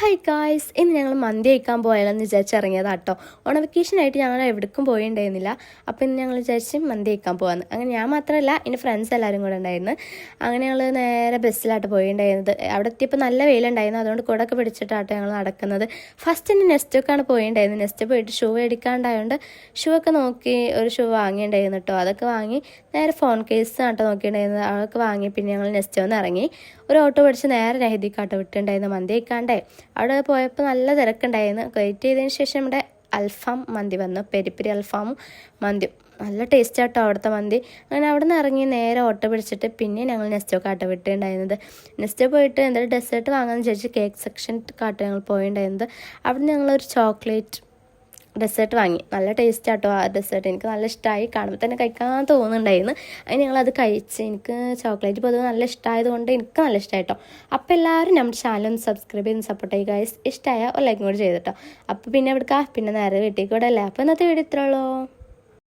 Hi guys, ഇന്ന് ഞങ്ങൾ മന്തി കഴിക്കാൻ പോയാലെന്ന് വിചാരിച്ചിറങ്ങിയതാണ് കേട്ടോ. ഓണ വെക്കേഷനായിട്ട് ഞങ്ങൾ എവിടേക്കും പോയിട്ടുണ്ടായിരുന്നില്ല. അപ്പോൾ ഇന്ന് ഞങ്ങൾ വിചാരിച്ച് മന്തി കഴിക്കാൻ പോകാമെന്ന്. അങ്ങനെ ഞാൻ മാത്രമല്ല, എൻ്റെ ഫ്രണ്ട്സ് എല്ലാവരും കൂടെ ഉണ്ടായിരുന്നു. അങ്ങനെ ഞങ്ങൾ നേരെ ബസ്സിലായിട്ട് പോയിട്ടുണ്ടായിരുന്നത്. അവിടെ എത്തിയപ്പോൾ നല്ല വെയിലുണ്ടായിരുന്നു, അതുകൊണ്ട് കുടയൊക്കെ പിടിച്ചിട്ടാട്ടോ ഞങ്ങൾ നടക്കുന്നത്. ഫസ്റ്റ് തന്നെ നെസ്റ്റൊക്കെയാണ് പോയിട്ടുണ്ടായിരുന്നത്. നെസ്റ്റ് പോയിട്ട് ഷൂ മേടിക്കാണ്ടായതുകൊണ്ട് ഷൂ ഒക്കെ നോക്കി ഒരു ഷൂ വാങ്ങിയിട്ടുണ്ടായിരുന്നു കേട്ടോ. അതൊക്കെ വാങ്ങി നേരെ ഫോൺ കേസ് ആട്ടോ നോക്കിയിട്ടുണ്ടായിരുന്നത്. അതൊക്കെ വാങ്ങി പിന്നെ ഞങ്ങൾ നെസ്റ്റ് വന്ന് ഇറങ്ങി. ഒരു ഓട്ടോ പിടിച്ച് നേരെ രഹിതിക്കാട്ടോ വിട്ടുണ്ടായിരുന്നു മന്തി കഴിക്കാണ്ടേ. അവിടെ പോയപ്പോൾ നല്ല തിരക്കുണ്ടായിരുന്നു. വെയിറ്റ് ചെയ്തതിന് ശേഷം ഇവിടെ അൽഫാം മന്തി വന്നു. പെരി അൽഫാമും മന്തിയും നല്ല ടേസ്റ്റ് ആട്ടോ അവിടുത്തെ മന്തി. അങ്ങനെ അവിടെ നിന്ന് ഇറങ്ങി നേരെ ഓട്ടോ പിടിച്ചിട്ട് പിന്നെ ഞങ്ങൾ നെസ്റ്റൊക്കെ ആട്ടോ വിട്ടുണ്ടായിരുന്നത്. നെസ്റ്റോ പോയിട്ട് എന്തെങ്കിലും ഡെസേർട്ട് വാങ്ങാമെന്ന് വിചാരിച്ച് കേക്ക് സെക്ഷൻ കാട്ടോ ഞങ്ങൾ പോയിട്ടുണ്ടായിരുന്നത്. അവിടെ ഞങ്ങളൊരു ചോക്ലേറ്റ് ഡെസേർട്ട് വാങ്ങി. നല്ല ടേസ്റ്റ് ആട്ടോ ആ ഡെസേർട്ട്. എനിക്ക് നല്ല ഇഷ്ടമായി. കാണുമ്പോൾ തന്നെ കഴിക്കാൻ തോന്നുന്നുണ്ടായിരുന്നു. അതിന് ഞങ്ങളത് കഴിച്ച്. എനിക്ക് ചോക്ലേറ്റ് പൊതുവെ നല്ല ഇഷ്ടമായതുകൊണ്ട് എനിക്ക് നല്ല ഇഷ്ടമായിട്ടോ. അപ്പോൾ എല്ലാവരും നമ്മുടെ ചാനൽ ഒന്ന് സബ്സ്ക്രൈബ് ചെയ്ത് സപ്പോർട്ട് ചെയ്യുക ഗൈസ്. ഇഷ്ടമായ ഒരു ലൈക്കും കൂടി ചെയ്തിട്ടോ. അപ്പോൾ പിന്നെ എവിടുക്കാം, പിന്നെ നേരെ വീട്ടിൽ കൂടെ അല്ലേ. അപ്പോൾ ഇന്നത്തെ വീഡിയോ ഇത്രയുള്ളൂ.